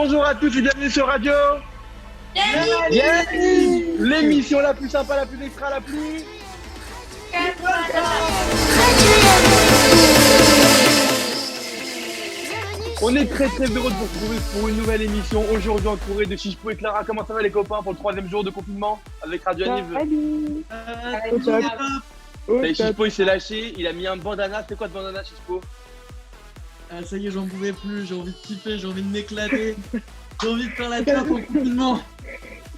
Bonjour à tous et bienvenue sur Radio Yanniv, l'émission la plus sympa, la plus extra, la plus... On est très heureux de vous retrouver pour une nouvelle émission. Aujourd'hui entouré de Chichpo et Clara. Comment ça va les copains pour le 3e jour de confinement avec Radio Yanniv? Salut. Chichpo il s'est lâché, il a mis un bandana. C'est quoi ce bandana Chichpo? Ah ça y est, j'en pouvais plus, j'ai envie de kiffer, j'ai envie de m'éclater, j'ai envie de faire la tête au confinement.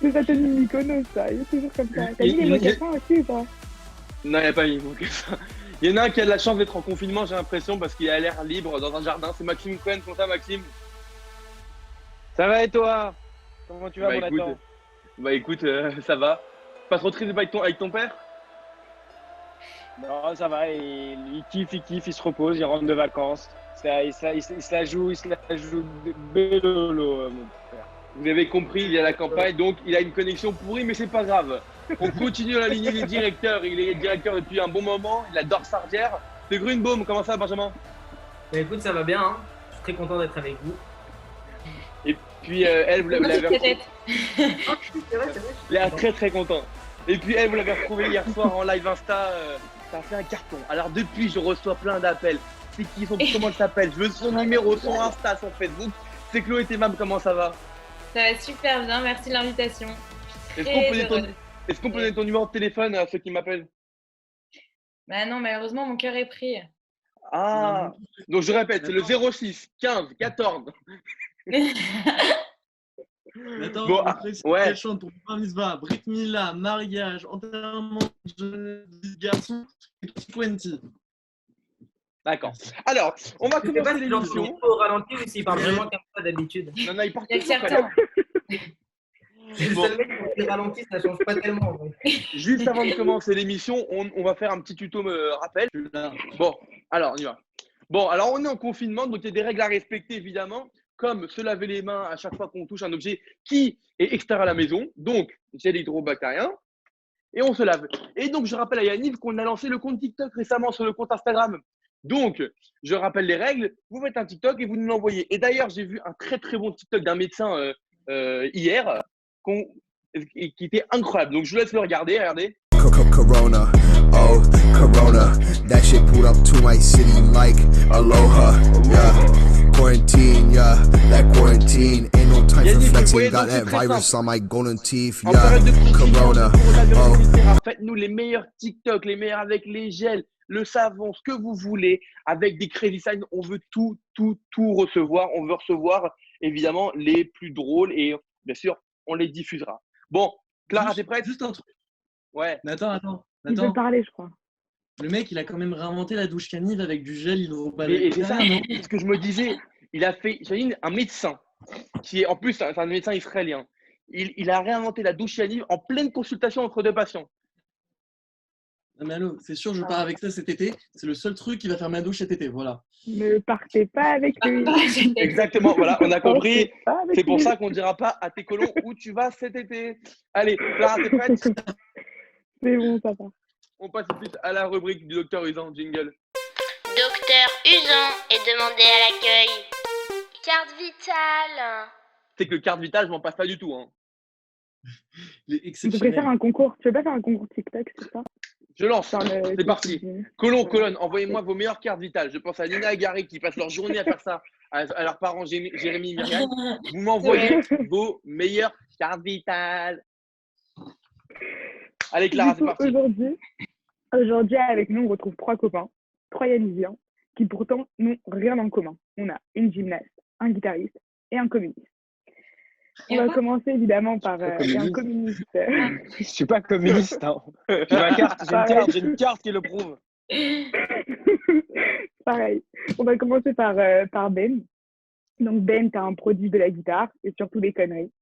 C'est sa tenue Mykonos, ça, il est toujours comme ça. T'as mis les mocassins aussi ou pas? Non, il n'y a pas mis les mocassins. Il y en a un qui a de la chance d'être en confinement, j'ai l'impression, parce qu'il a l'air libre dans un jardin. C'est Maxime Cohen, comment ça Maxime? Ça va et toi? Comment tu vas, bah, écoute, Jonathan? Bah écoute, ça va. Pas trop triste avec ton père? Non, ça va, il kiffe, il se repose, il rentre de vacances. Il se la joue bellolo, mon père. Vous avez compris, il est à la campagne, donc il a une connexion pourrie, mais c'est pas grave. On continue la lignée des directeurs. Il est directeur depuis un bon moment, il adore Sardière. C'est Grunbaum, comment ça Benjamin? Bah écoute, ça va bien, hein. Je suis très content d'être avec vous. Et puis elle, vous l'avez retrouvée. Il est très très content. Et puis elle, vous l'avez retrouvée hier soir en live Insta, ça a fait un carton. Alors depuis, je reçois plein d'appels. C'est qui, comment elle s'appelle? Je veux son numéro, son Insta, son Facebook. C'est Chloé Thémam, comment ça va? Ça va super bien, merci de l'invitation. Est-ce qu'on peut donner ton numéro de téléphone à ceux qui m'appellent? Bah non, malheureusement, mon cœur est pris. Ah, donc je répète, c'est le 06 15 14. Attends, Bon, après, c'est ouais. quelle chante pour Bar Mitzvah, Brit Mila, mariage, enterrement de jeune garçon et petit 20. D'accord. Alors, on va commencer l'émission. Au ralenti ou s'il parle vraiment comme ça d'habitude? Non, il part Il y a toujours certains. comme ça. C'est le seul mec qui ralenti, ça change pas tellement. En vrai. Juste avant de commencer l'émission, on va faire un petit tuto rappel. Bon, alors on y va. Bon, alors on est en confinement, donc il y a des règles à respecter évidemment, comme se laver les mains à chaque fois qu'on touche un objet qui est extérieur à la maison, donc gel hydrobactérien, et on se lave. Et donc je rappelle à Yanniv qu'on a lancé le compte TikTok récemment sur le compte Instagram. Donc, je rappelle les règles, vous faites un TikTok et vous nous l'envoyez. Et d'ailleurs, j'ai vu un très très bon TikTok d'un médecin hier qui était incroyable. Donc, je vous laisse le regarder. Regardez. Corona, oh Corona, that shit pulled up to my city like aloha, yeah. Quarantine, yeah, that quarantine ain't no time for flexing. Got that virus on my golden teeth, yeah. Corona, oh. Faites-nous les meilleurs TikTok, les meilleurs avec les gels, le savon, ce que vous voulez, avec des crazy signs. On veut tout recevoir. On veut recevoir évidemment les plus drôles et bien sûr, on les diffusera. Bon, Clara, t'es prête? Juste un truc. Ouais. Attends. Il veut parler, je crois. Le mec, il a quand même réinventé la douche Yanniv avec du gel Et hydrobactérien. c'est ça, ce que je me disais. Il a fait, j'imagine, un médecin qui est en plus un médecin israélien. Il a réinventé la douche Yanniv en pleine consultation entre deux patients. Non mais allô, c'est sûr, je pars avec ça cet été. C'est le seul truc qui va faire ma douche cet été, voilà. Ne partez pas avec lui. Exactement, voilà, on a compris. Partez pas avec C'est pour lui. ça qu'on ne dira pas à tes colons où tu vas cet été. Allez, Clara, t'es prête? C'est bon, ça va. On passe tout de suite à la rubrique du docteur Usan, jingle. Docteur Usan est demandé à l'accueil. Carte vitale. C'est que carte vitale, je m'en passe pas du tout. Hein. Il est On devrait exceptionnel. faire un concours. Tu veux pas faire un concours TikTok, c'est ça? Je lance, Faire le- c'est parti. Colonne, envoyez-moi vos meilleures cartes vitales. Je pense à Nina et Gary qui passent leur journée à faire ça, à leurs parents Jérémy et Myriam. Vous m'envoyez vos meilleures cartes vitales. Allez Clara, Du c'est coup, parti. Aujourd'hui, avec nous, on retrouve 3 copains, 3 Yannisiens, qui pourtant n'ont rien en commun. On a une gymnaste, un guitariste et un communiste. On va commencer évidemment par un communiste. Je suis pas communiste, hein. J'ai une carte qui le prouve. Pareil. On va commencer par Ben. Donc Ben, t'as un produit de la guitare et surtout des conneries.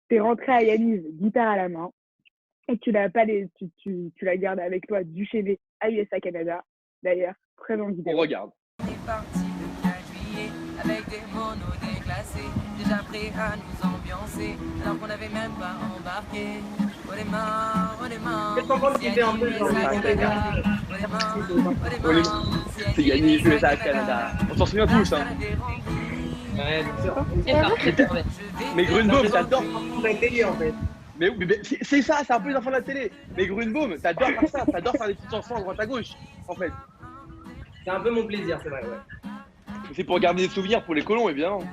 T'es rentré à Yanniv, guitare à la main, et tu l'as pas tu la gardes avec toi du chez à USA Canada. D'ailleurs, très bonne vidéo. On regarde. On est parti le 4 juillet avec des monos déclassés, déjà prêts à nous ambiancer, alors qu'on n'avait même pas embarqué. Oh les mains, Qu'est-ce qu'on pense qu'il fait un peu genre C'est Yanniv, USA Canada. On s'en souvient tous, hein. Ouais, bien sûr. D'accord. Mais Grunbaum, t'adores. La télé, en fait. Mais c'est ça, c'est un peu les enfants de la télé. Mais Grunbaum, t'adores faire ça, t'adores faire des petites chansons à droite à gauche, en fait. C'est un peu mon plaisir, c'est vrai, ouais. C'est pour garder des souvenirs pour les colons, évidemment.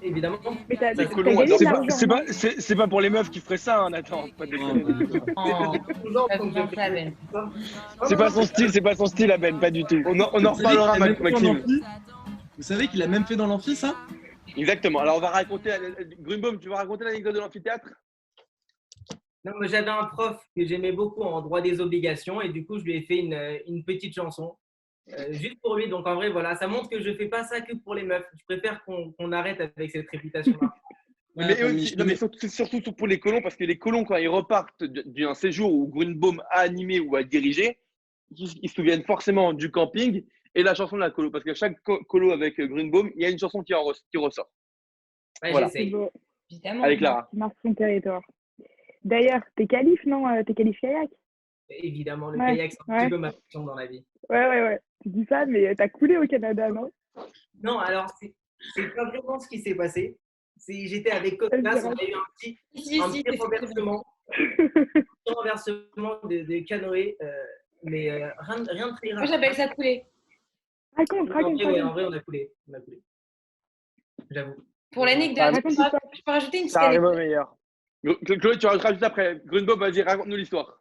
Évidemment. Mais t'as Les t'as colons gagné de adorent l'argent, non C'est pas pour les meufs qui feraient ça, hein, Nathan. Pas de déconner. Toujours, Pas donc, besoin de ça, Ben. C'est pas son style, à Ben, pas du tout. On en Vous savez reparlera, qu'il a même fait dans Maxime. l'amphi Vous savez qu'il a même fait dans l'amphi, ça? Exactement. Alors, on va raconter. Grunbaum, tu vas raconter l'anecdote de l'amphithéâtre? Non, mais j'avais un prof que j'aimais beaucoup en droit des obligations et du coup, je lui ai fait une petite chanson juste pour lui. Donc, en vrai, voilà, ça montre que je fais pas ça que pour les meufs. Je préfère qu'on arrête avec cette réputation-là. Ouais, Mais, attends, non, mais c'est surtout pour les colons, parce que les colons, quand ils repartent d'un séjour où Grunbaum a animé ou a dirigé, ils se souviennent forcément du camping et la chanson de la colo. Parce que chaque colo avec Grunbaum, il y a une chanson qui ressort. Ouais, Voilà. C'est j'essaye. beau. Évidemment. Avec Clara. Qui marque son territoire. D'ailleurs, t'es qualif, non? T'es qualif kayak? Évidemment, le Ouais, kayak, c'est un ouais. petit peu ma passion dans la vie. Ouais. Tu dis ça, mais t'as coulé au Canada, non? Non, alors, c'est pas vraiment ce qui s'est passé. J'étais avec Costas, on a eu un petit Si, c'est renversement. Renversement de canoë, mais rien de très grave. Moi, j'appelle ça couler. Raconte. En vrai, on a coulé. J'avoue. Pour l'anecdote, Raconte l'histoire. je peux rajouter une petite Ça arrive au anecdote. meilleur. Chloé, tu raconteras juste après. Grunbaum, vas-y, raconte-nous l'histoire.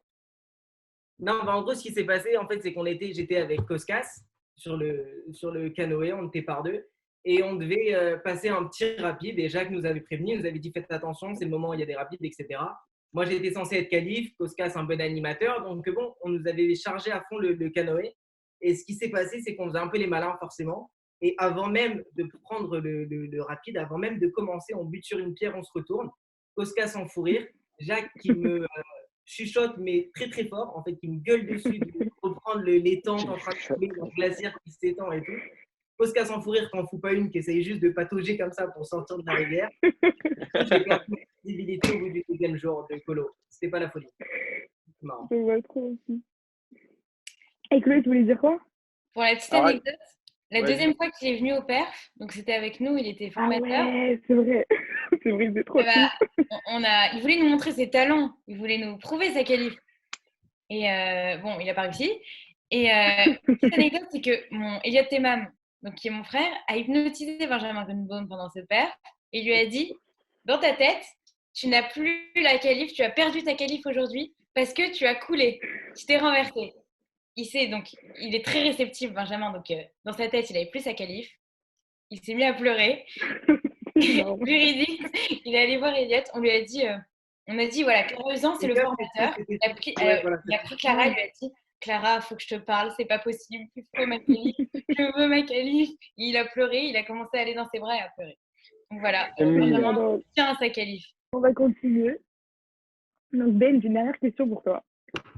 Non, bah, en gros, ce qui s'est passé, en fait, c'est j'étais avec Koskas sur le canoë, on était par deux, et on devait passer un petit rapide. Et Jacques nous avait prévenu, il nous avait dit faites attention, c'est le moment où il y a des rapides, etc. Moi, j'étais censé être qualif, Koskas un bon animateur, donc bon, on nous avait chargé à fond le canoë. Et ce qui s'est passé, c'est qu'on faisait un peu les malins, forcément. Et avant même de prendre le rapide, avant même de commencer, on bute sur une pierre, on se retourne. Koskas en fou rire, Jacques qui me chuchote, mais très très fort, en fait, qui me gueule dessus, de reprendre les tentes en train de couler, le glaciaire qui s'étend et tout. Koskas en fou rire, t'en fous pas une, qui essaye juste de patauger comme ça pour sortir de la rivière. J'ai perdu ma visibilité au bout du deuxième jour de colo. C'était pas la folie. C'est marrant. Je vois trop aussi. Et Chloé, tu voulais dire quoi? Pour la petite Ah ouais. anecdote, la Vas-y. deuxième fois qu'il est venu au perf, donc c'était avec nous, il était Ah formateur. ouais, c'est vrai. C'est vrai, c'est trop Eh ben, triste. il voulait nous montrer ses talents, il voulait nous prouver sa qualif. Et bon, il n'a pas réussi. Et petite anecdote, c'est que mon Elliot Temam, donc qui est mon frère, a hypnotisé Benjamin Grunbaum pendant ce perf et lui a dit dans ta tête, tu n'as plus la qualif, tu as perdu ta qualif aujourd'hui parce que tu as coulé, tu t'es renversé. Il est très réceptif, Benjamin, donc dans sa tête, il n'avait plus sa qualif. Il s'est mis à pleurer. Non. Plus ridicule, il est allé voir Elliot, on lui a dit, voilà, Clara Usan, c'est le formateur. Il a pris Clara, il lui a dit, Clara, il faut que je te parle, c'est pas possible, il faut ma qualif, je veux ma qualif. Il a pleuré, il a commencé à aller dans ses bras et à pleurer. Donc voilà, Benjamin tient à sa qualif. On va continuer. Donc Ben, j'ai une dernière question pour toi.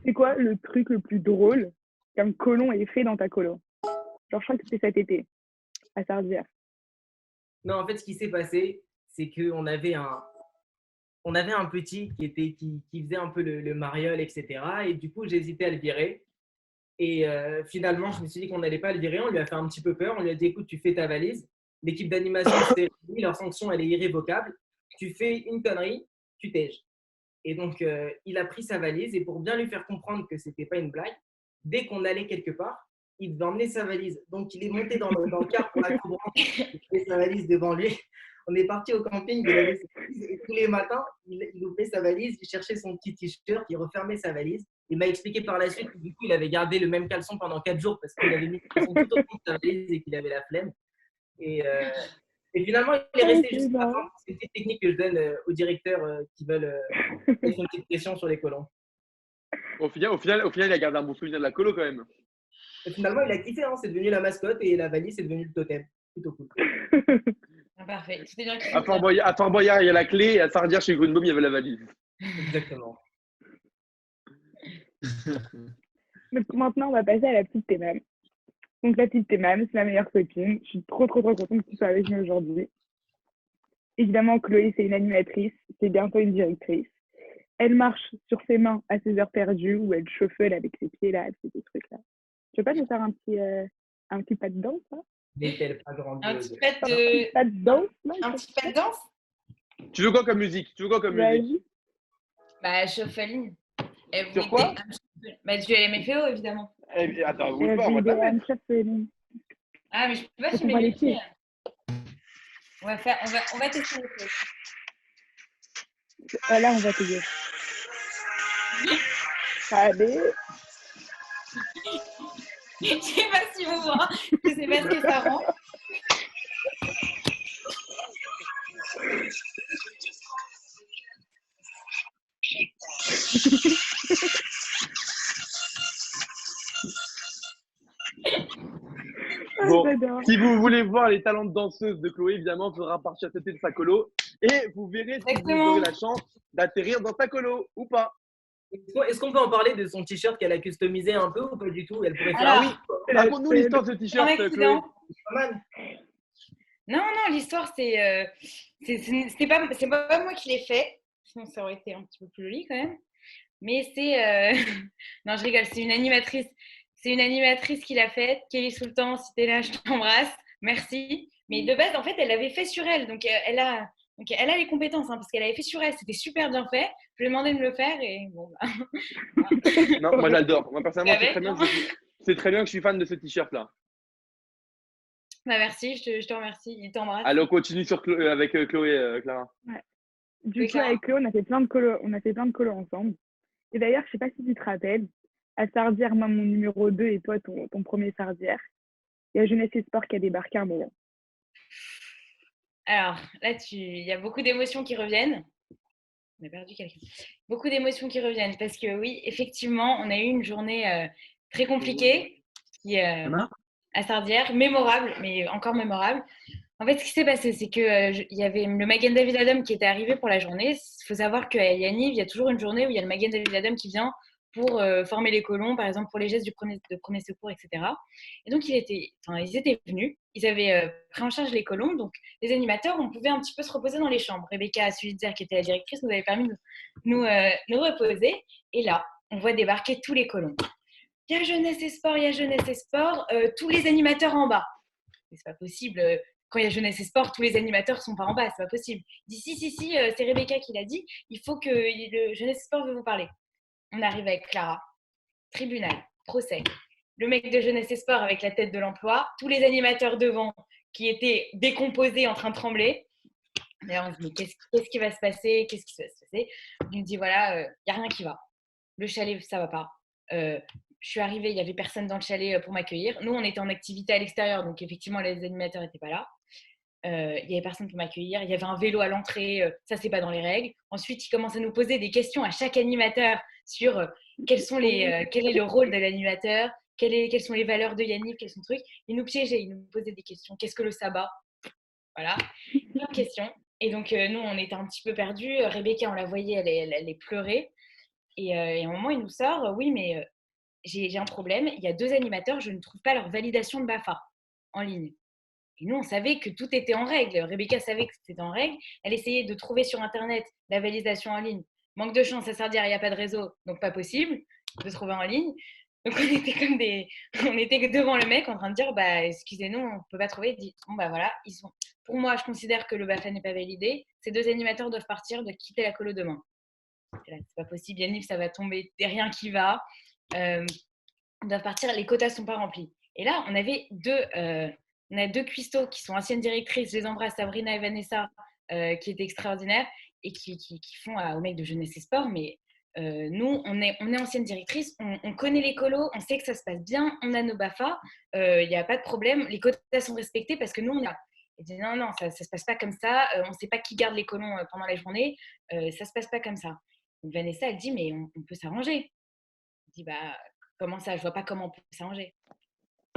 C'est quoi le truc le plus drôle qu'un colon ait fait dans ta colo? Genre, je crois que c'était cet été, à Sardière. Non, en fait, ce qui s'est passé, c'est qu'on avait un petit qui faisait un peu le mariole, etc. Et du coup, j'hésitais à le virer. Et finalement, je me suis dit qu'on n'allait pas le virer. On lui a fait un petit peu peur. On lui a dit, écoute, tu fais ta valise. L'équipe d'animation s'est réunie. Leur sanction, elle est irrévocable. Tu fais une connerie, tu tèges. Et donc, il a pris sa valise. Et pour bien lui faire comprendre que ce n'était pas une blague, dès qu'on allait quelque part, il devait emmener sa valise. Donc, il est monté dans le car pour la courante. Il avait sa valise devant lui. On est parti au camping, il avait sa valise, et tous les matins, il ouvrait sa valise, il cherchait son petit t-shirt, il refermait sa valise. Il m'a expliqué par la suite que du coup, il avait gardé le même caleçon pendant 4 jours parce qu'il avait mis le caleçon tout au fond de sa valise et qu'il avait la flemme. Et finalement, il est resté jusqu'à la fin. C'est une petite technique que je donne aux directeurs qui veulent mettre une petite pression sur les colons. Au final, il a gardé un bon souvenir de la colo quand même. Et finalement, il a kiffé, hein, c'est devenu la mascotte et la valise, c'est devenu le totem. Plutôt cool. Ah, parfait. C'était bien À Fort Boyard, il y a la clé, et à Sardière, chez Grunbaum, il y avait la valise. Exactement. Donc maintenant, on va passer à la petite Thémam. Donc la petite Thémam, c'est ma meilleure copine. Je suis trop contente que tu sois avec nous aujourd'hui. Évidemment, Chloé, c'est une animatrice, c'est bientôt une directrice. Elle marche sur ses mains à ses heures perdues ou elle shuffle avec ses pieds là, elle fait des trucs là. Tu veux pas nous faire un petit Un petit pas de danse, là. N'est-elle pas Un grandiose? petit pas de, Pas de danse, là. un petit pas de danse. Tu veux quoi comme musique? Vas-y. Bah, Shuffling. Et Sur vous quoi? Bah, du LMFAO, évidemment. Eh, attends, bouge pas, on va te la Everyday mettre. I'm shuffling. Ah, mais je peux pas Faut filmer qu'on va mes les pieds. pieds. On va tester les choses. Là, on va payer. Allez. Je sais pas si vous voyez, je sais pas ce que ça rend. Bon, J'adore. si vous voulez voir les talents de danseuse de Chloé, évidemment, il faudra partir têter de sa colo. Et vous verrez si vous Exactement. aurez la chance d'atterrir dans sa colo ou pas. Est-ce qu'on peut en parler de son t-shirt qu'elle a customisé un peu ou pas du tout? Elle pourrait faire Alors, oui. Raconte-nous l'histoire de ce t-shirt, un Chloé. accident. pas mal. Non, l'histoire, c'est pas moi qui l'ai fait. Sinon, ça aurait été un petit peu plus joli quand même. Mais c'est. Non, je rigole, c'est une animatrice. C'est une animatrice qui l'a faite. Kelly Sultan, si t'es là, je t'embrasse. Merci. Mais de base, en fait, elle l'avait fait sur elle. Donc, elle a les compétences, hein, parce qu'elle avait fait sur elle. C'était super bien fait. Je lui ai demandé de me le faire et bon, bah. Non, moi j'adore. Moi personnellement, Avec, c'est très bien que je suis fan de ce t-shirt-là. Bah, merci, je te remercie. Il t'embrasse. Allez, on continue avec Chloé, Clara. Du Oui, coup, Clara. avec Chloé, on a fait plein de colos ensemble. Et d'ailleurs, je sais pas si tu te rappelles, à Sardière, moi, mon numéro 2 et toi, ton premier Sardière, il y a Jeunesse et Sport qui a débarqué un moment. Alors, là, il y a beaucoup d'émotions qui reviennent. On a perdu quelqu'un. Beaucoup d'émotions qui reviennent parce que oui, effectivement, on a eu une journée très compliquée à Sardière, mémorable, mais encore mémorable. En fait, ce qui s'est passé, c'est qu'il y avait le Magen David Adom qui était arrivé pour la journée. Il faut savoir qu'à Yaniv, il y a toujours une journée où il y a le Magen David Adom qui vient pour former les colons, par exemple pour les gestes de premier secours, etc. Et donc, ils étaient venus, ils avaient pris en charge les colons. Donc, les animateurs, on pouvait un petit peu se reposer dans les chambres. Rebecca Sulitzer, qui était la directrice, nous avait permis de nous reposer. Et là, on voit débarquer tous les colons. Il y a Jeunesse et Sport, tous les animateurs en bas. Mais c'est pas possible. Quand il y a Jeunesse et Sport, tous les animateurs sont pas en bas, c'est pas possible. Il dit si, c'est Rebecca qui l'a dit, il faut que le Jeunesse et Sport veut vous parler. On arrive avec Clara, tribunal, procès. Le mec de Jeunesse et Sport avec la tête de l'emploi, tous les animateurs devant qui étaient décomposés en train de trembler. Et on se dit, qu'est-ce qui va se passer? Qu'est-ce qui va se passer? Il me dit, voilà, il n'y a rien qui va. Le chalet, ça va pas. Je suis arrivée, il n'y avait personne dans le chalet pour m'accueillir. Nous, on était en activité à l'extérieur, donc effectivement, les animateurs n'étaient pas là. Il n'y avait personne pour m'accueillir. Il y avait un vélo à l'entrée, ça, c'est pas dans les règles. Ensuite, il commence à nous poser des questions à chaque animateur sur quel est le rôle de l'animateur, quelles sont les valeurs de Yannick, quels sont les trucs. Il nous piégeait, il nous posait des questions. Qu'est-ce que le sabbat? Voilà, plein de questions. Et donc, nous, on était un petit peu perdus. Rebecca, on la voyait, elle allait pleurer. Et à un moment, il nous sort, oui, mais j'ai un problème. Il y a 2 animateurs, je ne trouve pas leur validation de BAFA en ligne. Et nous, on savait que tout était en règle. Rebecca savait que c'était en règle. Elle essayait de trouver sur Internet la validation en ligne. Manque de chance, à Sardière, il n'y a pas de réseau, donc pas possible de trouver en ligne. Donc, on était devant le mec en train de dire, bah, excusez-nous, on ne peut pas trouver. Il dit, bon, bah voilà, pour moi, je considère que le BAFA n'est pas validé. Ces 2 animateurs doivent partir, de quitter la colo demain. C'est pas possible, Yannick, ça va tomber, rien qui va. Ils doivent partir, les quotas ne sont pas remplis. Et là, on avait 2 cuistots qui sont anciennes directrices, je les embrasse, Sabrina et Vanessa, qui étaient extraordinaires et qui font au mec de Jeunesse et Sport. Mais nous, on est anciennes directrices, on connaît les colos, on sait que ça se passe bien, on a nos BAFA, il n'y a pas de problème, les quotas sont respectés parce que nous, on a. Elle dit non, ça ne se passe pas comme ça, on ne sait pas qui garde les colons pendant la journée, ça ne se passe pas comme ça. Donc Vanessa, elle dit, mais on peut s'arranger. Elle dit, bah, comment ça? Je ne vois pas comment on peut s'arranger.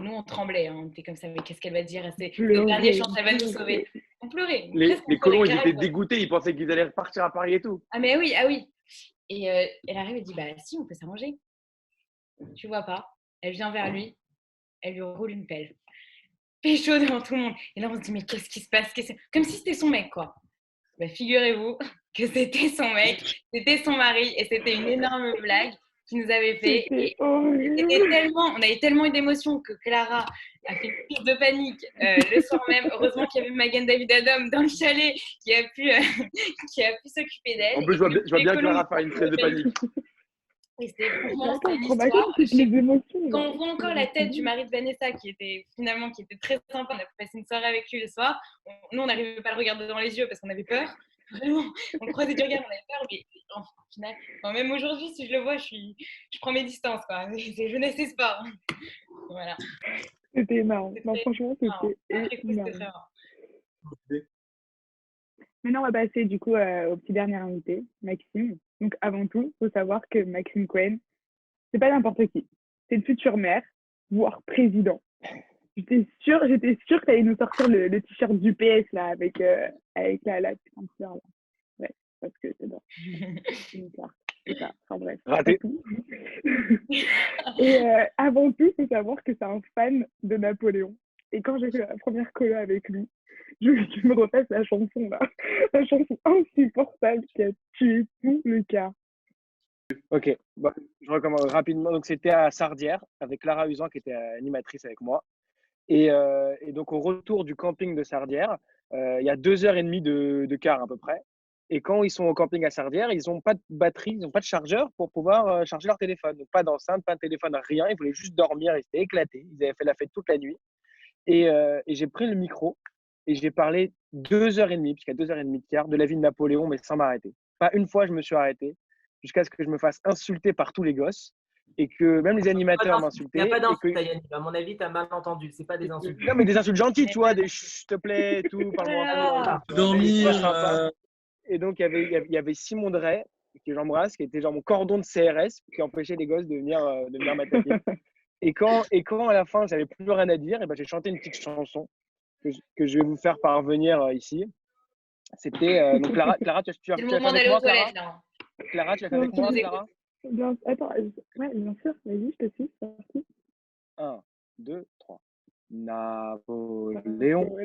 Nous, on tremblait, hein, on était comme ça, mais qu'est-ce qu'elle va dire? C'est le dernier chance, elle va nous sauver. On pleurait. Les colons, ils étaient dégoûtés, ils pensaient qu'ils allaient repartir à Paris et tout. Ah, mais oui, Et elle arrive et dit, bah si, on peut s'arranger. Tu vois pas? Elle vient vers lui, elle lui roule une pelle. Pécho devant tout le monde. Et là, on se dit, mais qu'est-ce qui se passe? Comme si c'était son mec, quoi. Bah, figurez-vous que c'était son mec, c'était son mari, et c'était une énorme blague. qui nous avait fait. C'était Et horrible. on avait tellement eu d'émotions que Clara a fait une crise de panique le soir même. Heureusement qu'il y avait Magan David Adam dans le chalet qui a pu, qui a pu s'occuper d'elle. En plus, je vois bien Clara faire une crise de panique. Et c'était Mais franchement, attends, c'était une traumatisme, histoire. c'est les émotions. Quand on voit encore la tête du mari de Vanessa qui était très sympa, on a passé une soirée avec lui le soir. Nous, on n'arrivait pas à le regarder dans les yeux parce qu'on avait peur. Vraiment, on le croisait du regard, on avait peur. Mais au final, même aujourd'hui, si je le vois, je prends mes distances. Quoi. C'est jeunesse et sport. Voilà. C'était énorme. Non, franchement, Après c'était coup, c'était très énorme. rare. Maintenant, on va passer du coup au petit dernier invité, Maxime. Donc, avant tout, il faut savoir que Maxime Cohen, c'est pas n'importe qui. C'est le futur maire, voire président. J'étais sûre que tu allais nous sortir le t-shirt du PS là, avec la petite fleur là. Ouais, parce que c'est bon. C'est ça. Enfin bref. Raté. Tout. Et avant tout, il faut savoir que c'est un fan de Napoléon. Et quand j'ai fait la première colo avec lui, je me repasse la chanson là. La chanson insupportable qui a tué tout le cas. Ok, bah, je recommence rapidement. Donc, c'était à Sardières avec Clara Usan qui était animatrice avec moi. Et donc, au retour du camping de Sardières, il y a 2h30 de car à peu près. Et quand ils sont au camping à Sardières, ils n'ont pas de batterie, ils n'ont pas de chargeur pour pouvoir charger leur téléphone. Donc, pas d'enceinte, pas de téléphone, rien. Ils voulaient juste dormir, ils étaient éclatés. Ils avaient fait la fête toute la nuit. Et j'ai pris le micro et j'ai parlé 2h30, puisqu'il y a 2h30 de car, de la vie de Napoléon, mais sans m'arrêter. Pas une fois, je me suis arrêté, jusqu'à ce que je me fasse insulter par tous les gosses et que même les animateurs m'insultaient. Il n'y a pas d'insultes, que... Yannick. À mon avis, tu as mal entendu. C'est pas des insultes. Non, mais des insultes gentilles, tu vois, des s'il te plaît, tout, parle-moi. Dormir. Et donc, il y avait Simon Drey, que j'embrasse, qui était genre mon cordon de CRS, qui empêchait les gosses de venir m'attaquer. Et quand à la fin, j'avais plus rien à dire, et ben, j'ai chanté une petite chanson que je vais vous faire parvenir ici. C'était donc Clara, tu as C'est le fait moment avec d'aller moi, aux toilettes là. Clara, tu as fait avec moi, Clara? Attends, ouais, bien sûr, vas-y, je te suis, c'est parti. 1, 2, 3. Napoléon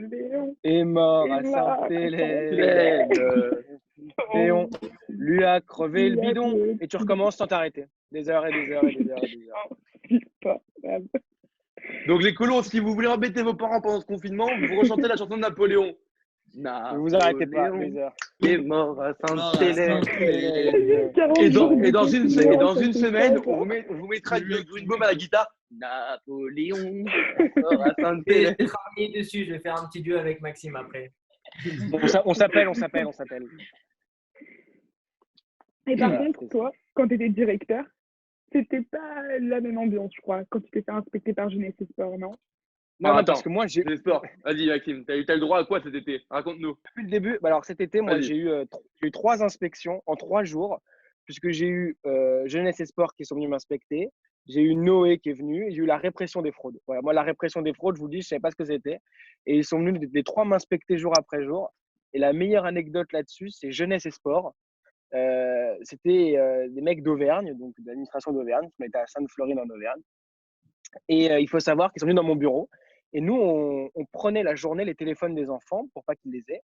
est mort à Sainte-Hélène. Léon lui a crevé le bidon. Et tu recommences sans t'arrêter. Des heures et des heures et des heures et des heures. Donc les colons, si vous voulez embêter vos parents pendant ce confinement, vous rechantez la chanson de Napoléon. Ne vous arrêtez pas, les heures. Est mort à Sainte-Hélène. Et dans une semaine, on vous mettra une bombe à la guitare. Napoléon mort à Je Sainte-Hélène. vais travailler dessus. Je vais faire un petit duo avec Maxime après. Bon, on s'appelle. Et par contre, toi, quand tu étais directeur, c'était pas la même ambiance, je crois, quand tu t'es fait inspecter par Jeunesse et Sport, non? Non, attends, parce que moi, j'ai le sport. Vas-y, Maxime, t'as eu le droit à quoi cet été? Raconte-nous. depuis le début. Bah alors, cet été, moi, Vas-y. j'ai eu 3 inspections en 3 jours, puisque j'ai eu Jeunesse et Sport qui sont venus m'inspecter. J'ai eu Noé qui est venu, et j'ai eu la répression des fraudes. Voilà, moi, la répression des fraudes, je vous dis, je ne savais pas ce que c'était. Et ils sont venus les 3 m'inspecter jour après jour. Et la meilleure anecdote là-dessus, c'est Jeunesse et Sport. C'était des mecs d'Auvergne, donc de l'administration d'Auvergne, qui étaient à Sainte-Florine en Auvergne. Et il faut savoir qu'ils sont venus dans mon bureau. Et nous, on prenait la journée les téléphones des enfants pour pas qu'ils les aient.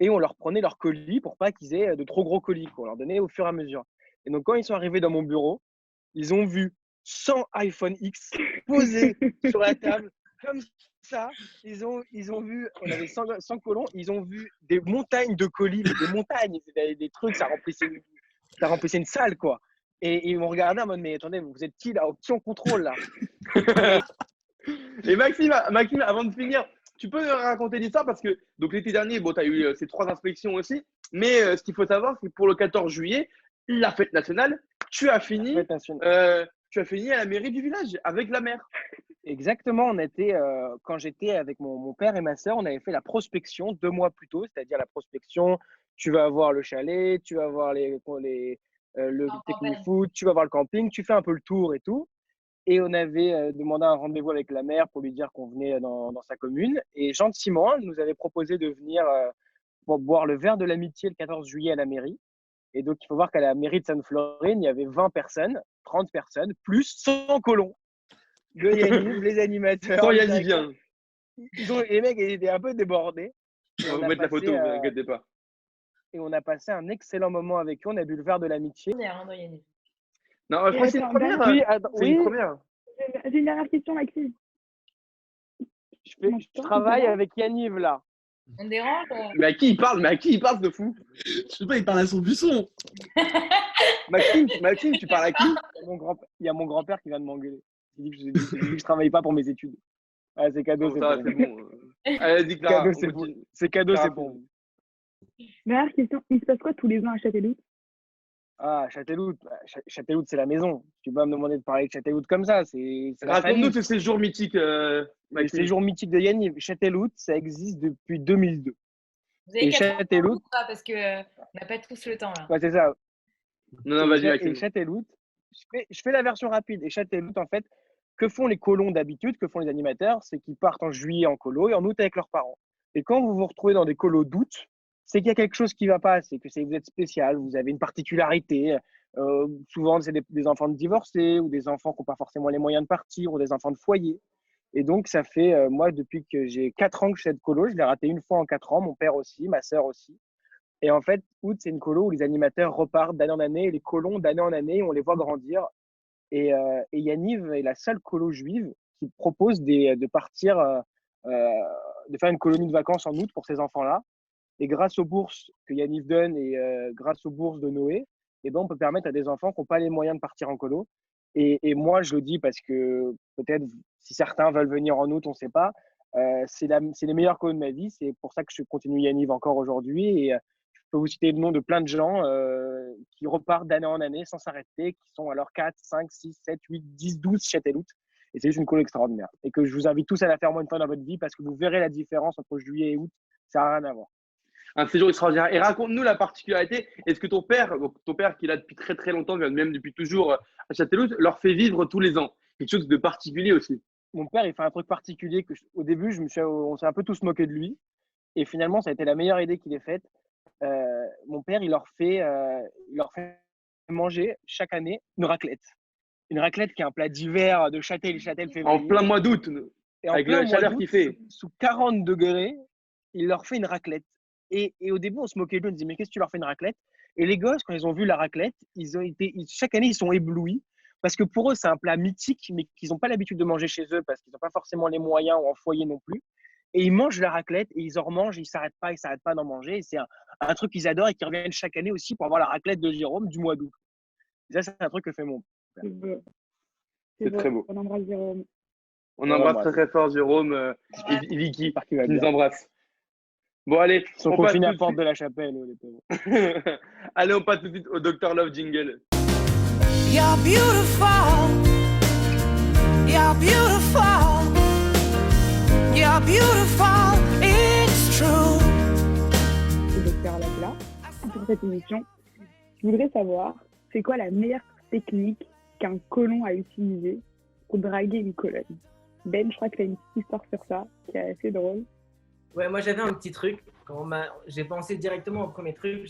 Et on leur prenait leurs colis pour pas qu'ils aient de trop gros colis. On leur donnait au fur et à mesure. Et donc, quand ils sont arrivés dans mon bureau, ils ont vu 100 iPhone X posés sur la table, comme ça. Ils ont vu, on avait 100 colons, ils ont vu des montagnes de colis, mais des montagnes, des trucs, ça remplissait une salle, quoi. Et ils m'ont regardé en mode, mais attendez, vous êtes qui là? Qui on contrôle là? Et Maxime, avant de finir, tu peux nous raconter l'histoire parce que donc l'été dernier, bon, tu as eu ces 3 inspections aussi, mais ce qu'il faut savoir, c'est que pour le 14 juillet, la fête nationale, tu as fini à la mairie du village avec la maire. Exactement, on était, quand j'étais avec mon père et ma sœur, on avait fait la prospection 2 mois plus tôt, c'est-à-dire la prospection, tu vas voir le chalet, tu vas voir le technifoot, tu vas voir le camping, tu fais un peu le tour et tout. Et on avait demandé un rendez-vous avec la maire pour lui dire qu'on venait dans sa commune. Et gentiment, elle nous avait proposé de venir pour boire le verre de l'amitié le 14 juillet à la mairie. Et donc, il faut voir qu'à la mairie de Sainte-Florine, il y avait 20 personnes, 30 personnes, plus 100 colons de Yannick, les animateurs. Sans Yannick vient. Les mecs ils étaient un peu débordés. On va vous mettre la photo, ne vous inquiétez pas. Et on a passé un excellent moment avec eux. On a bu le verre de l'amitié. Non, je crois que c'est une attends, première. Oui, attends, C'est une oui, première. j'ai une dernière question, Maxime. je travaille avec Yaniv là. On dérange Mais à qui il parle? Mais à qui il parle, ce fou? Je sais pas, il parle à son buisson. Maxime, tu parles à qui? Il y a mon grand-père qui vient de m'engueuler. Il dit que je travaille pas pour mes études. Ah, c'est cadeau, Bon, c'est ça, pour c'est vous. bon. Allez, vas-y, Clara. Cadeau, c'est on pour continue. C'est cadeau, Clara, c'est pour vous. Dernière question. Il se passe quoi tous les ans à Châteauroux? Ah, Châteauroux, Châteauroux, c'est la maison. Tu peux pas me demander de parler de Châteauroux comme ça. C'est la Raconte-nous famille. ce séjour mythique, Le Maxime. séjour mythique de Yaniv. Châteauroux, ça existe depuis 2002. Vous avez Et 4 ans Châteauroux, ou pas parce que on n'a pas tous le temps là. ouais, c'est ça. Non, vas-y, Et Maxime. Châteauroux, je fais la version rapide. Et Châteauroux, en fait, que font les colons d'habitude, que font les animateurs, c'est qu'ils partent en juillet en colo et en août avec leurs parents. Et quand vous vous retrouvez dans des colos d'août, c'est qu'il y a quelque chose qui ne va pas, c'est que vous êtes spécial, vous avez une particularité. Souvent, c'est des enfants de divorcés ou des enfants qui n'ont pas forcément les moyens de partir ou des enfants de foyer. Et donc, ça fait, moi, depuis que j'ai 4 ans que je fais de colo, je l'ai raté une fois en 4 ans, mon père aussi, ma sœur aussi. Et en fait, août, c'est une colo où les animateurs repartent d'année en année et les colons d'année en année, on les voit grandir. Et Yaniv est la seule colo juive qui propose de partir, de faire une colonie de vacances en août pour ces enfants-là. Et grâce aux bourses que Yaniv donne et grâce aux bourses de Noé, eh ben, on peut permettre à des enfants qui n'ont pas les moyens de partir en colo. Et moi, je le dis parce que peut-être si certains veulent venir en août, on ne sait pas. C'est les meilleurs colos de ma vie. C'est pour ça que je continue Yaniv encore aujourd'hui. Et je peux vous citer le nom de plein de gens qui repartent d'année en année sans s'arrêter, qui sont alors 4, 5, 6, 7, 8, 10, 12 Châteauroux. Et c'est juste une colo extraordinaire. Et que je vous invite tous à la faire au moins une fois dans votre vie parce que vous verrez la différence entre juillet et août. Ça n'a rien à voir. Un séjour extraordinaire. Et raconte-nous la particularité. Est-ce que ton père qui est là depuis très très longtemps, même depuis toujours à Châteauroux, leur fait vivre tous les ans? Quelque chose de particulier aussi. Mon père, il fait un truc particulier que au début, on s'est un peu tous moqué de lui. Et finalement, ça a été la meilleure idée qu'il ait faite. Mon père, il leur fait manger chaque année une raclette. Une raclette qui est un plat d'hiver de châtel février. En plein mois d'août, Et en avec plein la mois chaleur d'août, qu'il fait. sous 40 degrés, il leur fait une raclette. Et au début, on se moquait de lui, on disait, mais qu'est-ce que tu leur fais une raclette? Et les gosses, quand ils ont vu la raclette, chaque année, ils sont éblouis. Parce que pour eux, c'est un plat mythique, mais qu'ils n'ont pas l'habitude de manger chez eux parce qu'ils n'ont pas forcément les moyens ou en foyer non plus. Et ils mangent la raclette et ils en remangent, ils ne s'arrêtent pas d'en manger. Et c'est un truc qu'ils adorent et qui reviennent chaque année aussi pour avoir la raclette de Jérôme du mois d'août. Et ça, c'est un truc que fait mon père. C'est très beau. On embrasse Jérôme. On embrasse très très fort Jérôme et Vicky qui nous embrasse. Bon, allez. Ils sont confinés à Porte de la Chapelle, les pauvres. Allez, on passe tout de suite au Dr Love jingle. You're beautiful. You're beautiful. You're beautiful. It's true. Le docteur Labla. Pour cette émission, je voudrais savoir, c'est quoi la meilleure technique qu'un colon a utilisée pour draguer une colonne? Ben, je crois que tu as une petite histoire sur ça qui est assez drôle. Ouais, moi j'avais un petit truc. J'ai pensé directement au premier truc.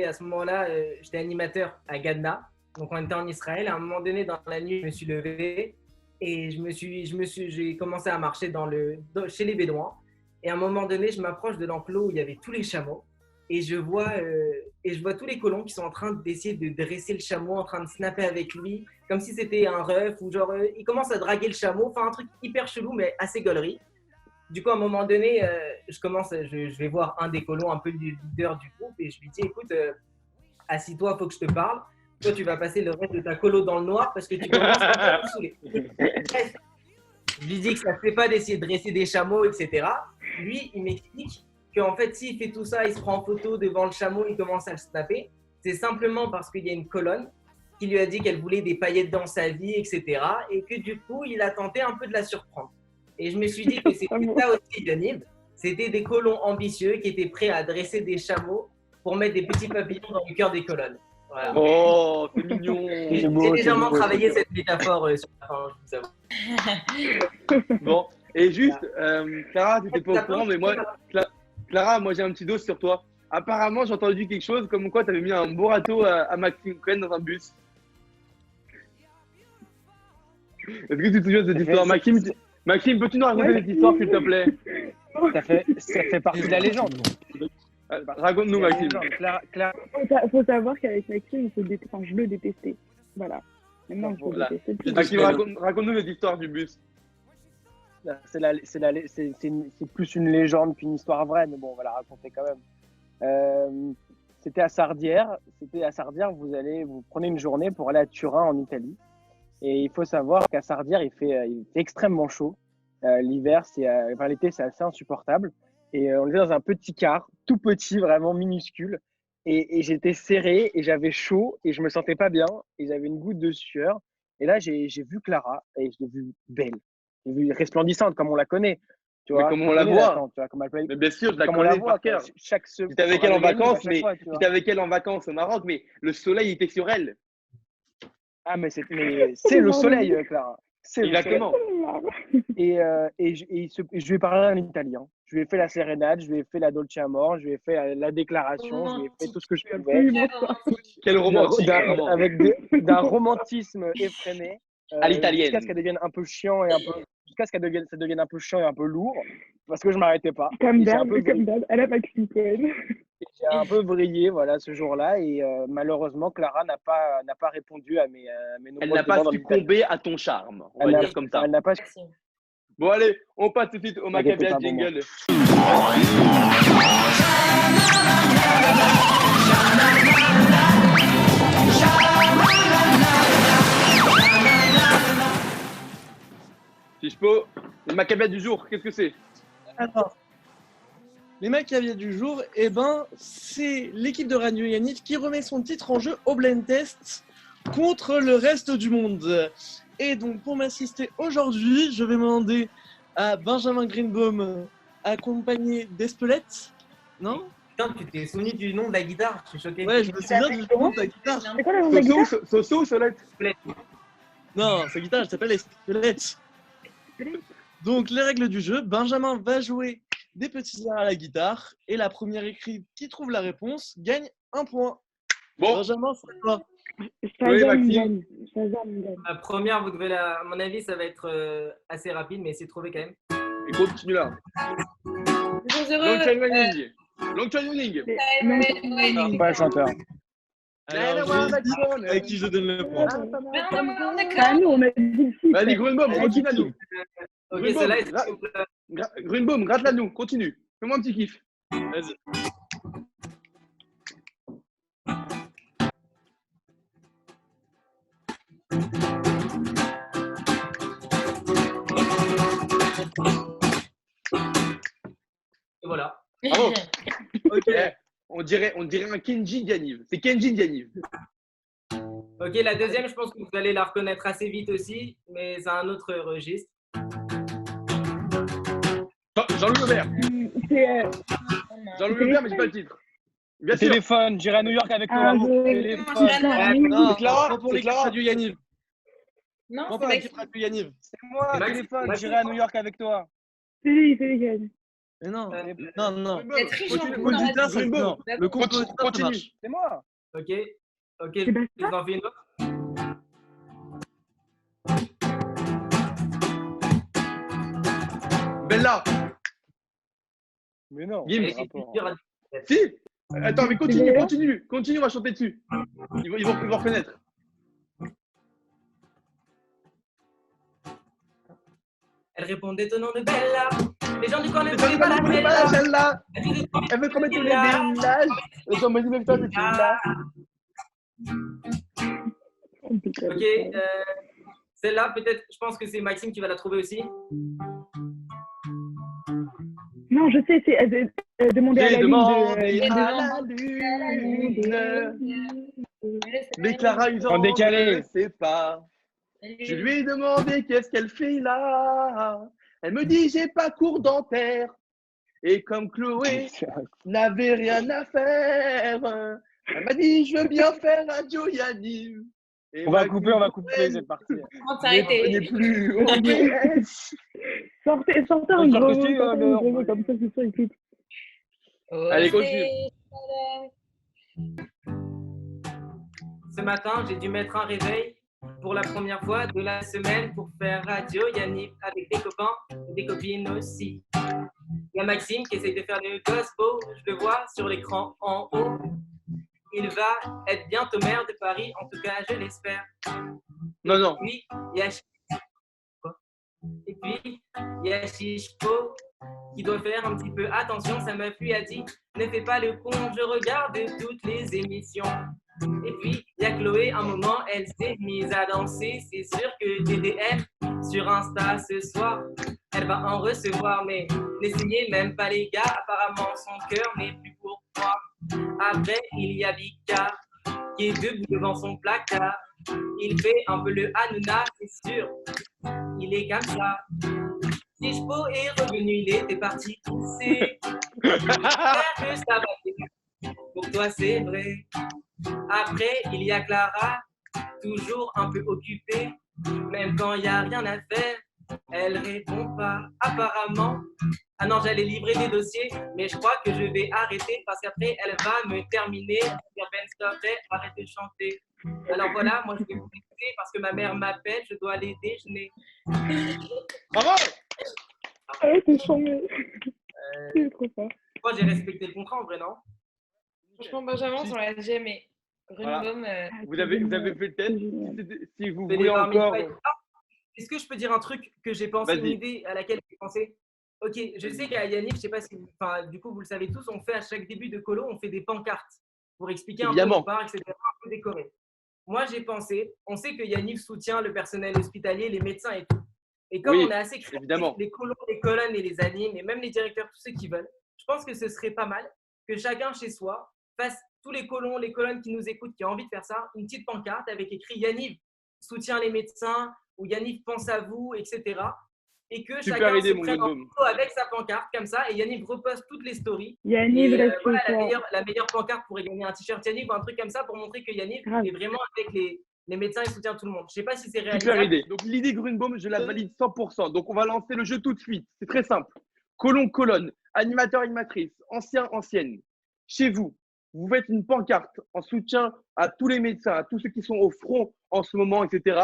À ce moment-là, j'étais animateur à Gadna. Donc on était en Israël. À un moment donné, dans la nuit, je me suis levé et j'ai commencé à marcher chez les Bédouins. Et à un moment donné, je m'approche de l'enclos où il y avait tous les chameaux. Et je vois tous les colons qui sont en train d'essayer de dresser le chameau, en train de snapper avec lui, comme si c'était un ref, ou genre, ils commencent à draguer le chameau, enfin un truc hyper chelou, mais assez gaulerie. Du coup, à un moment donné, je vais voir un des colons, un peu le leader du groupe, et je lui dis, écoute, assis-toi, il faut que je te parle. Toi, tu vas passer le reste de ta colo dans le noir parce que tu commences à me saouler. Bref, je lui dis que ça ne fait pas d'essayer de dresser des chameaux, etc. Lui, il m'explique qu'en fait, s'il fait tout ça, il se prend en photo devant le chameau, il commence à le snapper. C'est simplement parce qu'il y a une colonne qui lui a dit qu'elle voulait des paillettes dans sa vie, etc. Et que du coup, il a tenté un peu de la surprendre. Et je me suis dit que c'était ça aussi, Yaniv. C'était des colons ambitieux qui étaient prêts à dresser des chameaux pour mettre des petits papillons dans le cœur des colonnes. Voilà. Oh, c'est mignon. J'ai légèrement travaillé cette métaphore sur la fin, je vous avoue. Bon, et juste, Clara, tu n'étais pas au courant, mais moi, Clara, moi j'ai un petit dos sur toi. Apparemment, j'ai entendu quelque chose comme quoi tu avais mis un beau râteau à Maxime Cohen dans un bus. Est-ce que tu te souviens de cette histoire? Maxime, peux-tu nous raconter cette histoire, s'il te plaît? Ça fait partie de la légende. Raconte-nous, Maxime. Faut savoir qu'avec Maxime, je le détestais. Voilà. Non, je Voilà. déteste Je plus. dis- Raconte-nous cette histoire du bus. C'est plus une légende qu'une histoire vraie, mais bon, on va la raconter quand même. C'était à Sardières. Vous prenez une journée pour aller à Turin, en Italie. Et il faut savoir qu'à Sardières, il fait extrêmement chaud. L'hiver, l'été, c'est assez insupportable. Et on était dans un petit car, tout petit, vraiment minuscule. Et j'étais serré et j'avais chaud et je me sentais pas bien et j'avais une goutte de sueur. Et là, j'ai vu Clara et je l'ai vue belle. J'ai vu resplendissante comme on la connaît. Tu Mais vois, comme on la connais voit. Nathan, tu vois, comme elle peut- Mais bien sûr, je la comme on la connais voit, par cœur. quoi. Chaque semaine. J'étais avec elle en vacances, mais fois, tu vois. j'étais avec elle en vacances au Maroc, mais le soleil était sur elle. Ah, mais c'est le soleil, Clara. C'est le soleil. Exactement. Et je lui ai parlé en italien. Je lui ai fait la sérénade, je lui ai fait la Dolce Amor, je lui ai fait la déclaration, je lui ai fait tout ce que je pouvais. Absolument pas. Quel romantique. vraiment. Avec d'un romantisme effréné. À l'italienne. Jusqu'à ce qu'elle devienne un peu chiant et un peu. Jusqu'à ce que ça devienne un peu chiant et un peu lourd. Parce que je m'arrêtais pas. Comme Et j'ai un d'hab, peu comme d'hab. À la Maxime Cohen. J'ai un peu vrillé voilà, ce jour-là et malheureusement, Clara n'a pas répondu à mes Elle nombreuses n'a pas demandes en italien. succombé à ton charme. On Elle va n'a- dire comme ça. Elle n'a pas. Bon, allez, on passe tout de suite au T'inquiète Maccabia pas pour moi. jingle. Si je peux, le Maccabia du jour, qu'est-ce que c'est? Alors, les Maccabiens du jour, eh ben, c'est l'équipe de Radio Yannick qui remet son titre en jeu au Blind Test contre le reste du monde. Et donc, pour m'assister aujourd'hui, je vais demander à Benjamin Greenbaum, accompagné d'Espelette. Non? Putain, tu t'es souvenu du nom de la guitare, je suis choqué. Ouais, je me souviens du nom de ta guitare. C'est quoi le nom de la guitare? Soso ou Solette? Non, sa guitare, elle s'appelle Espelette. Donc, les règles du jeu, Benjamin va jouer des petits airs à la guitare et la première écrite qui trouve la réponse gagne un point. Bon, Benjamin, c'est toi. Shazam Maxime. gagne. Shazam gagne. La première, vous devez la. À mon avis, ça va être assez rapide, mais essayez de trouver quand même. et continue là. Jours Long heureux. time running. Long time running. Je suis pas le chanteur. Alors, je dis à qui je donne le point. Ah, nous, on a dit le titre. Vas-y, Grunbaum, continue à nous. Ok, Grunbaum, celle-là, est-ce Grunbaum, gratte-la nous, continue. Fais-moi un petit kiff. Vas-y. Et voilà. Bravo. Ok. On dirait un Kenji Dianiv. C'est Kenji Dianiv. Ok, la deuxième, je pense que vous allez la reconnaître assez vite aussi, mais c'est un autre registre. Jean-Louis Aubert. C'est Jean-Louis Aubert, mais j'ai pas le titre. Bien sûr. Téléphone, j'irai à New York avec toi. un jeu. Téléphone. Non, C'est Clara, pas pour c'est l'équipe Clara. Radio Yanniv. Non, Pas c'est pour pas l'équipe Radio Yanniv. C'est moi, Max- téléphone, Max- j'irai à New York avec toi. C'est lui gagne. Mais non, Euh, non. Grunbaum, C'est trichant, continue, vous, continue. Compositeur, ça Grunbaum. non. Le compositeur, ça Continue. marche. C'est moi. Ok, ok, C'est je Bastien vous en fais une autre. Bella. Mais non. Gims. Allez, quel rapport. c'est dur. Si. Attends, mais continue, on va chanter dessus. Ils vont reconnaître. Elle répondait au nom de Bella. Les gens du coin ne Les voulaient pas la Bella. Bella. Elle disait, Elle veut commettre tous les villages. Les gens me disent même toi, c'est là. Ok, celle-là, peut-être, je pense que c'est Maxime qui va la trouver aussi. Non, je sais, c'est demander à J'ai la demandé lune à de... la lune. Mais Clara, ils En décalé. ne sait pas. Je lui ai demandé qu'est-ce qu'elle fait là. Elle me dit j'ai pas cours dentaire. Et comme Chloé n'avait rien à faire, elle m'a dit je veux bien faire Radio Yanniv. Et On va Maxime couper cette partie. Comment ne revenait t'arrêter? plus au PS. Sortez un On gros sort mot, aussi, sortez un alors. gros mot, comme ça, c'est sûr, écoute. Allez, continue. Ce matin, j'ai dû mettre un réveil pour la première fois de la semaine pour faire Radio Yannick avec des copains et des copines aussi. Il y a Maxime qui essaye de faire le gospel, je le vois sur l'écran en haut. Il va être bientôt maire de Paris, en tout cas je l'espère. Non, non. Oui, il y a Et puis, il y a Chichpo qui doit faire un petit peu attention. Sa meuf lui a dit, ne fais pas le con, je regarde toutes les émissions. Et puis, il y a Chloé, un moment, elle s'est mise à danser. C'est sûr que DDM sur Insta ce soir, elle va en recevoir. Mais n'essayez même pas les gars, apparemment son cœur n'est plus pour moi. Après, il y a Vika qui est debout devant son placard. Il fait un peu le Hanouna, c'est sûr, il est comme ça. Chichpo est revenu, il était parti pousser. J'espère que ça va bien. Pour toi, c'est vrai. Après, il y a Clara, toujours un peu occupée. Même quand il n'y a rien à faire, elle répond pas. Apparemment, ah non, j'allais livrer des dossiers, mais je crois que je vais arrêter parce qu'après, elle va me terminer. Ben, s'il te plaît, arrête de chanter. Alors voilà, moi je vais vous écouter parce que ma mère m'appelle, je dois aller déjeuner. Bravo! T'es chambé. C'est trop fort. Moi j'ai respecté le contrat en vrai, non? Franchement, Benjamin, on l'a déjà aimé. Grunbaum, Vous avez fait le test. Si vous C'est voulez les 20 000 encore. fights. Ah, est-ce que je peux dire un truc que j'ai pensé, une Vas-y. idée à laquelle j'ai pensé? Ok, je sais qu'à Yannick, je sais pas si, enfin, du coup vous le savez tous, on fait à chaque début de colo, on fait des pancartes pour expliquer un peu Évidemment. où on part, etc., un peu décoré. Moi j'ai pensé, on sait que Yannick soutient le personnel hospitalier, les médecins et tout. Et comme Oui, on est assez créatifs, évidemment. les colos, les colonnes et les animes, et même les directeurs, tous ceux qui veulent, je pense que ce serait pas mal que chacun chez soi fasse tous les colons, les colonnes qui nous écoutent, qui ont envie de faire ça, une petite pancarte avec écrit Yannick soutient les médecins ou Yannick pense à vous, etc. Et que Super chacun idée, se mon prenne en Grunbaum. photo avec sa pancarte comme ça et Yannick reposte toutes les stories. Yannick, Et reste voilà, chez toi. la meilleure pancarte pourrait gagner un t-shirt Yannick ou un truc comme ça pour montrer que Yannick Grave. est vraiment avec les médecins et soutient tout le monde. Je sais pas si c'est Super réalisable. idée. Donc l'idée Grunbaum, je la valide 100%. Donc on va lancer le jeu tout de suite. C'est très simple. Colon, colonne, animateur, animatrice, ancien, ancienne. Chez vous, vous faites une pancarte en soutien à tous les médecins, à tous ceux qui sont au front en ce moment, etc.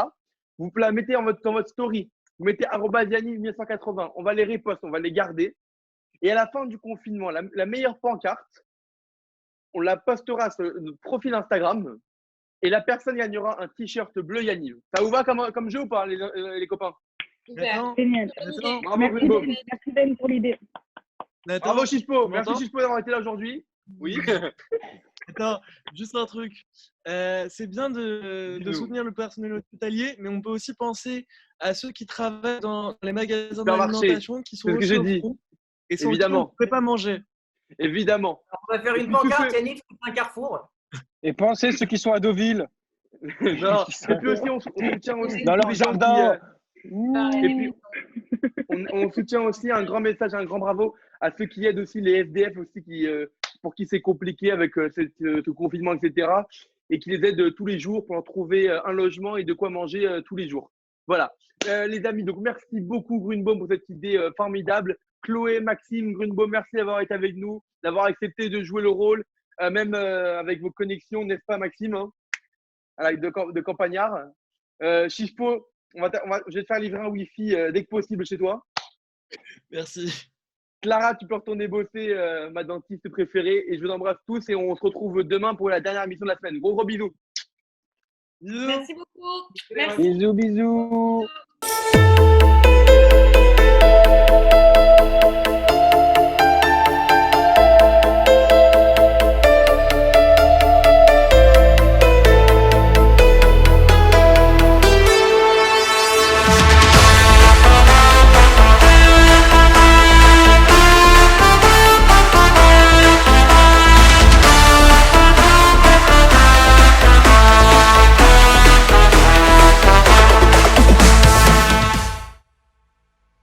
Vous la mettez dans votre story. Vous mettez @Yannick1980. On va les repost, on va les garder. Et à la fin du confinement, la meilleure pancarte, on la postera sur notre profil Instagram. Et la personne gagnera un t-shirt bleu Yanniv. Ça vous va comme jeu ou pas, les copains? super. Nathan, Génial. Nathan, Bravo, Merci Grunbaum. Ben, merci Ben pour l'idée. Nathan, Bravo, Chispo. tu Merci, m'entends Chispo, d'avoir été là aujourd'hui. Oui. Attends, juste un truc. C'est bien de Dis-nous. soutenir le personnel hospitalier, mais on peut aussi penser à ceux qui travaillent dans les magasins Supermarché. d'alimentation qui sont C'est ce que aussi j'ai au dit. front et sans qui on Évidemment. ne pourrait pas manger. Évidemment. On va faire Et une puis, tous pancarte ceux- Yannick sur un carrefour. Et pensez ceux qui sont à Deauville, Non. Et puis aussi, on soutient aussi dans tous leur les gens jardin. Et puis, on soutient aussi un grand message, un grand bravo à ceux qui aident aussi les SDF aussi pour qui c'est compliqué avec ce confinement, etc. Et qui les aident tous les jours pour leur trouver un logement et de quoi manger tous les jours. Voilà. Les amis, donc merci beaucoup Grunbaum pour cette idée formidable. Chloé, Maxime, Grunbaum, merci d'avoir été avec nous, d'avoir accepté de jouer le rôle, même avec vos connexions, n'est-ce pas Maxime, hein, de campagnard. Chichepo, je vais te faire livrer un Wi-Fi dès que possible chez toi. Merci. Clara, tu peux retourner bosser, ma dentiste préférée. Et je vous embrasse tous et on se retrouve demain pour la dernière émission de la semaine. Gros bisous. Bisous. Merci beaucoup. Merci. Bisous, bisous.